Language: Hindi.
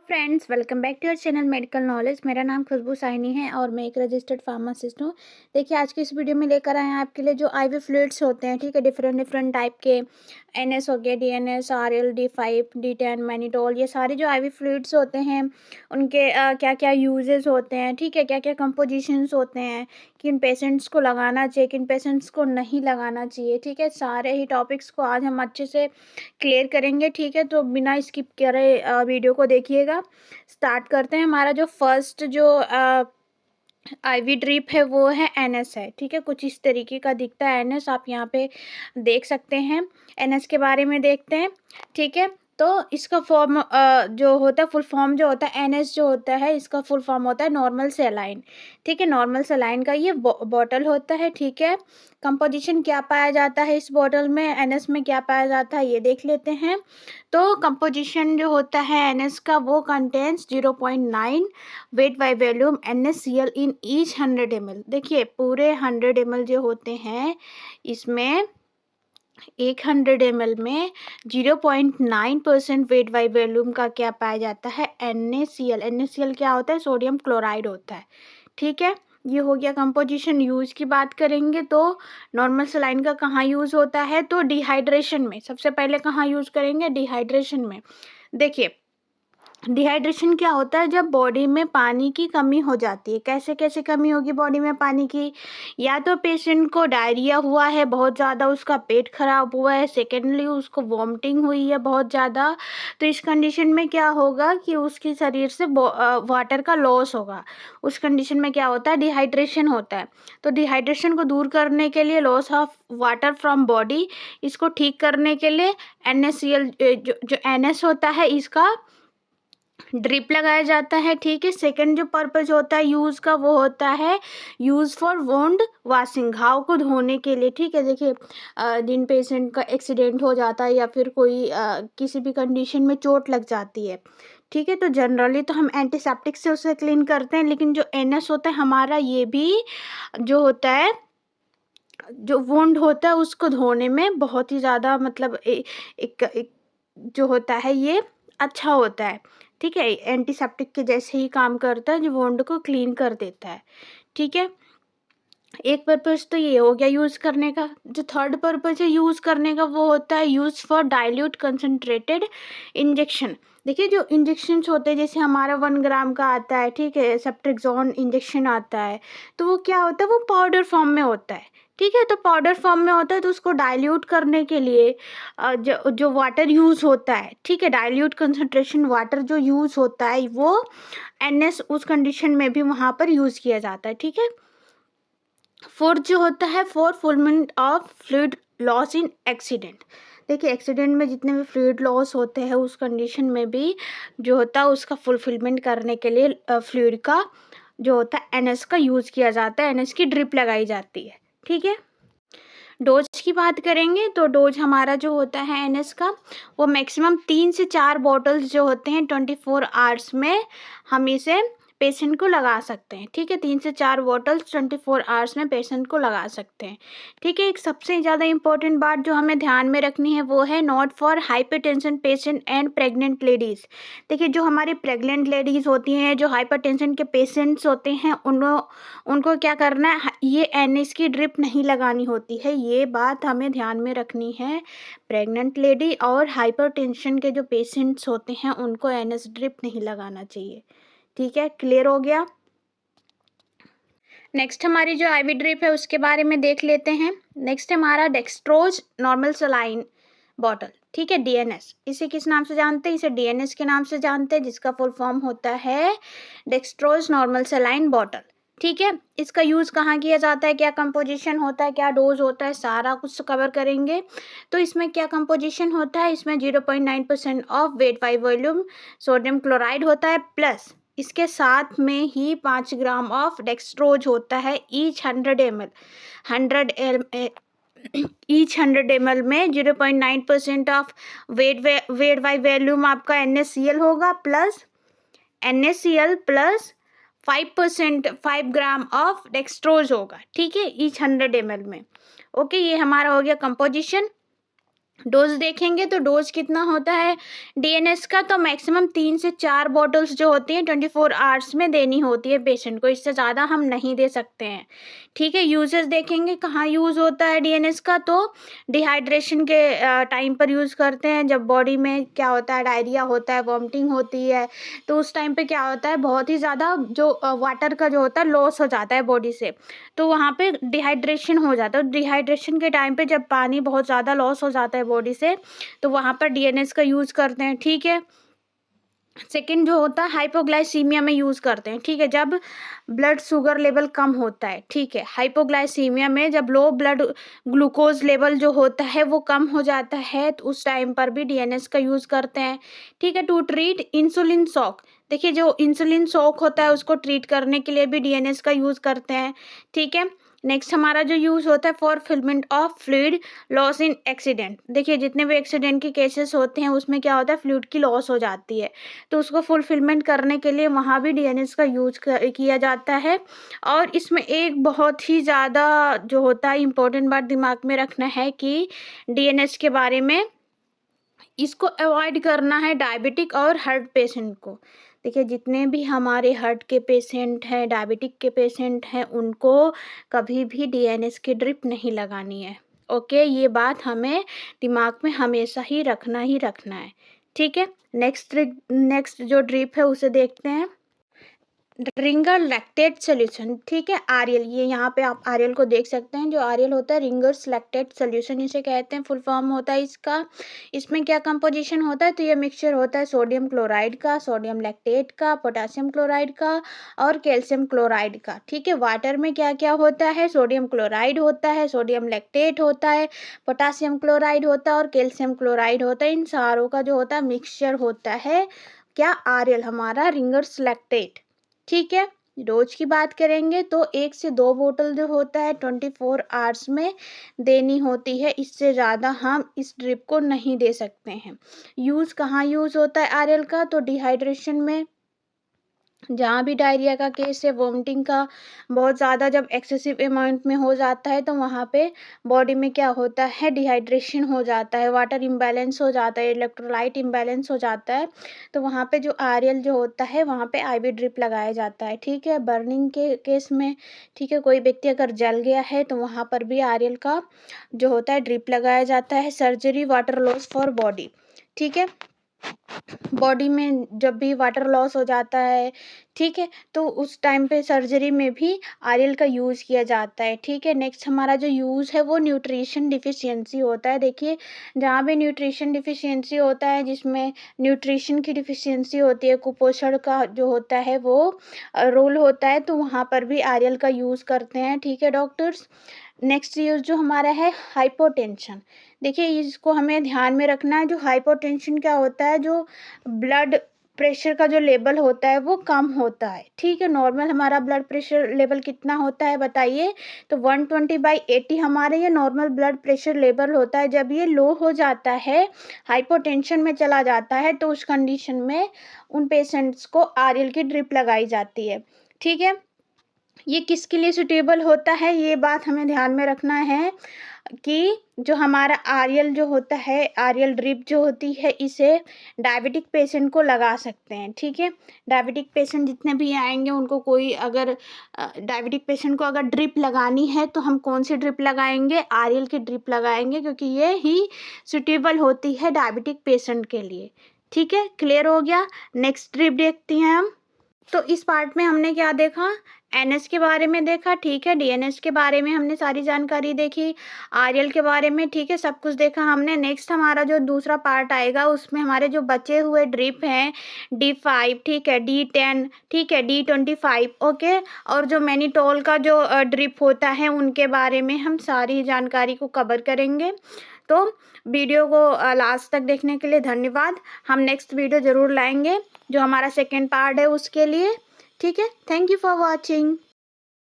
Friends, welcome back to your channel medical knowledge. मेरा नाम खुशबू साइनी है और मैं एक रजिस्टर्ड फार्मासिस्ट हूँ। देखिए, आज की इस वीडियो में लेकर आए हैं आपके लिए जो आईवी फ्लूइड्स होते हैं, ठीक है, डिफरेंट टाइप के। एनएस हो गया, डीएनएस, आरएल, डी5, डी10, मैनिटोल, ये सारे जो आईवी फ्लूइड्स होते हैं उनके क्या क्या यूजेस होते हैं, ठीक है, क्या क्या कंपोजिशंस होते हैं, किन पेशेंट्स को लगाना चाहिए, किन पेशेंट्स को नहीं लगाना चाहिए, ठीक है। सारे ही टॉपिक्स को आज हम अच्छे से क्लियर करेंगे, ठीक है। तो बिना स्किप करे वीडियो को देखिएगा। स्टार्ट करते हैं। हमारा जो फर्स्ट जो आईवी ड्रिप है वो है एनएस है, ठीक है। कुछ इस तरीके का दिखता है एनएस, आप यहाँ पे देख सकते हैं। एनएस के बारे में देखते हैं, ठीक है। तो इसका फॉर्म जो होता है, फुल फॉर्म जो होता है एनएस जो होता है, इसका फुल फॉर्म होता है नॉर्मल सलाइन, ठीक है। नॉर्मल सलाइन का ये बॉटल होता है, ठीक है। कंपोजिशन क्या पाया जाता है इस बॉटल में, एनएस में क्या पाया जाता है, ये देख लेते हैं। तो कंपोजिशन जो होता है एनएस का, वो contains 0.9 weight by volume NaCl in each 100 ml। देखिए, पूरे 100 ml जो होते हैं इसमें, एक 100 ml में 0.9% वेट बाई वॉल्यूम का क्या पाया जाता है, NaCl। NaCl क्या होता है, सोडियम क्लोराइड होता है, ठीक है। ये हो गया कंपोजिशन। यूज की बात करेंगे तो नॉर्मल सलाइन का कहाँ यूज होता है, तो डिहाइड्रेशन में। सबसे पहले कहाँ यूज करेंगे, डिहाइड्रेशन में। देखिए, डिहाइड्रेशन क्या होता है, जब बॉडी में पानी की कमी हो जाती है। कैसे कैसे कमी होगी बॉडी में पानी की, या तो पेशेंट को डायरिया हुआ है बहुत ज़्यादा, उसका पेट खराब हुआ है, सेकेंडली उसको वॉमिटिंग हुई है बहुत ज़्यादा, तो इस कंडीशन में क्या होगा कि उसके शरीर से वाटर का लॉस होगा। उस कंडीशन में क्या होता है, डिहाइड्रेशन होता है। तो डिहाइड्रेशन को दूर करने के लिए, loss of water from body, इसको ठीक करने के लिए NaCl जो NS होता है, इसका ड्रिप लगाया जाता है, ठीक है। सेकंड जो पर्पज होता है यूज़ का, वो होता है यूज़ फॉर वोंड वाशिंग, घाव को धोने के लिए, ठीक है। देखिए, जिन पेशेंट का एक्सीडेंट हो जाता है या फिर कोई किसी भी कंडीशन में चोट लग जाती है, ठीक है, तो जनरली तो हम एंटीसेप्टिक से उसे क्लीन करते हैं, लेकिन जो एनएस होता है हमारा, ये भी जो होता है, जो वुंड होता है उसको धोने में बहुत ही ज़्यादा, मतलब एक जो होता है ये अच्छा होता है, ठीक है। एंटीसेप्टिक के जैसे ही काम करता है, जो वुंड को क्लीन कर देता है, ठीक है। एक पर्पज़ तो ये हो गया यूज़ करने का। जो थर्ड पर्पज़ है यूज़ करने का, वो होता है use for dilute concentrated injection. देखिए, जो इंजेक्शन्स होते हैं, जैसे हमारा 1 ग्राम का आता है, ठीक है, सेप्ट्रिक्सोन इंजेक्शन आता है, तो वो क्या होता है, वो पाउडर फॉर्म में होता है, ठीक है। तो पाउडर फॉर्म में होता है, तो उसको डाइल्यूट करने के लिए जो वाटर यूज़ होता है, ठीक है, डाइल्यूट कंसनट्रेशन वाटर जो यूज़ होता है, वो NS उस कंडीशन में भी वहाँ पर यूज़ किया जाता है, ठीक है। फोर्थ जो होता है, for fulfilment of fluid loss in accident. देखिए, एक्सीडेंट में जितने भी फ्लूइड लॉस होते हैं, उस कंडीशन में भी जो होता है उसका फुलफिलमेंट करने के लिए फ्लूइड का जो होता है NS का यूज़ किया जाता है, NS की ड्रिप लगाई जाती है, ठीक है। डोज की बात करेंगे तो डोज हमारा जो होता है NS का, वो मैक्सिमम 3 से 4 बॉटल्स जो होते हैं 24 आवर्स में हम इसे पेशेंट को लगा सकते हैं, ठीक है। 3 से 4 बॉटल्स 24 आवर्स में पेशेंट को लगा सकते हैं, ठीक है। एक सबसे ज़्यादा इंपॉर्टेंट बात जो हमें ध्यान में रखनी है, वो है not for hypertension patient and pregnant ladies. देखिए, जो हमारी प्रेग्नेंट लेडीज़ होती हैं, जो हाइपरटेंशन के पेशेंट्स होते हैं, उनको क्या करना है, ये NS की ड्रिप नहीं लगानी होती है। ये बात हमें ध्यान में रखनी है। प्रेग्नेंट लेडी और हाइपरटेंशन के जो पेशेंट्स होते हैं, उनको NS ड्रिप नहीं लगाना चाहिए, ठीक है। क्लियर हो गया। नेक्स्ट हमारी जो आईवी ड्रिप है उसके बारे में देख लेते हैं। नेक्स्ट हमारा डेक्सट्रोज नॉर्मल सलाइन बॉटल, ठीक है, DNS। इसे किस नाम से जानते हैं, इसे DNS के नाम से जानते हैं, जिसका फुल फॉर्म होता है डेक्सट्रोज नॉर्मल सलाइन बॉटल, ठीक है। इसका यूज़ कहाँ किया जाता है, क्या कंपोजिशन होता है, क्या डोज होता है, सारा कुछ कवर करेंगे। तो इसमें क्या कंपोजिशन होता है, इसमें 0.9% of weight by volume sodium chloride होता है, प्लस इसके साथ में ही 5 ग्राम ऑफ डेक्सट्रोज होता है ईच 100 ml। 100 ml में 0.9% ऑफ वेट बाई वॉल्यूम आपका NaCl होगा, plus NaCl plus 5 gram of dextrose होगा, ठीक है, ईच 100 ml में। ओके, ये हमारा हो गया कंपोजिशन। डोज देखेंगे तो डोज कितना होता है डीएनएस का, तो मैक्सिमम 3 से 4 बॉटल्स जो होती हैं 24 आवर्स में देनी होती है पेशेंट को, इससे ज़्यादा हम नहीं दे सकते हैं। ठीक है, यूजेस देखेंगे कहाँ यूज़ होता है डीएनएस का, तो डिहाइड्रेशन के टाइम पर यूज़ करते हैं, जब बॉडी में क्या होता है डायरिया होता है, वॉमिटिंग होती है, तो उस टाइम पे क्या होता है बहुत ही ज़्यादा जो वाटर का जो होता है लॉस हो जाता है बॉडी से, तो वहाँ पे डिहाइड्रेशन हो जाता है। डिहाइड्रेशन के टाइम पे जब पानी बहुत ज़्यादा लॉस हो जाता है बॉडी से, तो वहाँ पर डीएनएस का यूज़ करते हैं। ठीक है, सेकंड जो होता है हाइपोग्लाइसीमिया में यूज़ करते हैं। ठीक है, जब ब्लड शुगर लेवल कम होता है। ठीक है, हाइपोग्लाइसीमिया में जब लो ब्लड ग्लूकोज लेवल जो होता है वो कम हो जाता है, तो उस टाइम पर भी डीएनएस का यूज़ करते हैं। ठीक है, टू ट्रीट इंसुलिन शॉक, देखिए जो इंसुलिन शॉक होता है उसको ट्रीट करने के लिए भी डीएनएस का यूज़ करते हैं। ठीक है, नेक्स्ट हमारा जो यूज़ होता है for fulfilment of fluid loss in accident, देखिए जितने भी एक्सीडेंट के केसेस होते हैं उसमें क्या होता है फ्लूइड की लॉस हो जाती है, तो उसको फुलफिलमेंट करने के लिए वहाँ भी डीएनएस का यूज़ किया जाता है। और इसमें एक बहुत ही ज़्यादा जो होता है इम्पोर्टेंट बात दिमाग में रखना है कि डीएनएस के बारे में, इसको अवॉइड करना है डायबिटिक और हार्ट पेशेंट को। देखिए जितने भी हमारे हार्ट के पेशेंट हैं, डायबिटिक के पेशेंट हैं, उनको कभी भी डीएनएस की ड्रिप नहीं लगानी है। ओके, ये बात हमें दिमाग में हमेशा ही रखना है। ठीक है, नेक्स्ट जो ड्रिप है उसे देखते हैं। Ringer lactate solution. ठीक है, आरएल, ये यहाँ पे आप आरएल को देख सकते हैं, जो आरएल होता है रिंगर्स लैक्टेट सोल्यूशन इसे कहते हैं, फुल फॉर्म होता है इसका। इसमें क्या कंपोजिशन होता है, तो ये मिक्सचर होता है सोडियम क्लोराइड का, सोडियम लैक्टेट का, पोटासियम क्लोराइड का और कैल्शियम क्लोराइड का। ठीक है, वाटर में क्या क्या होता है, सोडियम क्लोराइड होता है, सोडियम लैक्टेट होता है, पोटासियम क्लोराइड होता है और कैल्शियम क्लोराइड होता है, इन सारों का जो होता है मिक्सचर होता है क्या, आरएल हमारा रिंगर्स लैक्टेट। ठीक है, डोज की बात करेंगे तो 1 से 2 बोतल जो होता है 24 आवर्स में देनी होती है, इससे ज़्यादा हम इस ड्रिप को नहीं दे सकते हैं। यूज़ कहाँ यूज़ होता है आरएल का, तो डिहाइड्रेशन में, जहाँ भी डायरिया का केस है, वोमिटिंग का बहुत ज़्यादा जब एक्सेसिव अमाउंट में हो जाता है, तो वहाँ पे बॉडी में क्या होता है डिहाइड्रेशन हो जाता है, वाटर इम्बैलेंस हो जाता है, इलेक्ट्रोलाइट इम्बैलेंस हो जाता है, तो वहाँ पे जो आरएल जो होता है वहाँ पे आईवी ड्रिप लगाया जाता है। ठीक है, बर्निंग के केस में, ठीक है, कोई व्यक्ति अगर जल गया है तो वहाँ पर भी आरएल का जो होता है ड्रिप लगाया जाता है। Surgery water loss for body. ठीक है, बॉडी में जब भी वाटर लॉस हो जाता है, ठीक है, तो उस टाइम पे सर्जरी में भी आरएल का यूज़ किया जाता है। ठीक है, नेक्स्ट हमारा जो यूज़ है वो न्यूट्रिशन डिफिशियंसी होता है। देखिए जहाँ भी न्यूट्रिशन डिफिशियंसी होता है, जिसमें न्यूट्रिशन की डिफिशियंसी होती है, कुपोषण का जो होता है वो रोल होता है, तो वहाँ पर भी आरएल का यूज़ करते हैं। ठीक है डॉक्टर्स, नेक्स्ट यूज़ जो हमारा है हाइपोटेंशन। देखिए इसको हमें ध्यान में रखना है, जो हाइपोटेंशन क्या होता है, जो ब्लड प्रेशर का जो लेवल होता है वो कम होता है। ठीक है, नॉर्मल हमारा ब्लड प्रेशर लेवल कितना होता है बताइए, तो 120/80 हमारे ये नॉर्मल ब्लड प्रेशर लेवल होता है। जब ये लो हो जाता है, हाइपोटेंशन में चला जाता है, तो उस कंडीशन में उन पेशेंट्स को आरएल की ड्रिप लगाई जाती है। ठीक है, ये किसके लिए सुटेबल होता है, ये बात हमें ध्यान में रखना है कि जो हमारा आरएल जो होता है, आरएल ड्रिप जो होती है, इसे डायबिटिक पेशेंट को लगा सकते हैं। ठीक है, डायबिटिक पेशेंट जितने भी आएंगे उनको कोई अगर डायबिटिक पेशेंट को अगर ड्रिप लगानी है तो हम कौन सी ड्रिप लगाएंगे, आरएल की ड्रिप लगाएंगे, क्योंकि ये ही सुटेबल होती है डायबिटिक पेशेंट के लिए। ठीक है, क्लियर हो गया। नेक्स्ट ड्रिप देखते हैं हम। तो इस पार्ट में हमने क्या देखा, एनएस के बारे में देखा। ठीक है, डीएनएस के बारे में हमने सारी जानकारी देखी, आरएल के बारे में, ठीक है, सब कुछ देखा हमने। नेक्स्ट हमारा जो दूसरा पार्ट आएगा उसमें हमारे जो बचे हुए ड्रिप हैं D5, ठीक है, D10, ठीक है, D25, ओके, और जो मैनिटोल का जो ड्रिप होता है उनके बारे में हम सारी जानकारी को कवर करेंगे। तो वीडियो को लास्ट तक देखने के लिए धन्यवाद। हम नेक्स्ट वीडियो ज़रूर लाएंगे जो हमारा सेकेंड पार्ट है उसके लिए। ठीक है, थैंक यू फॉर वॉचिंग।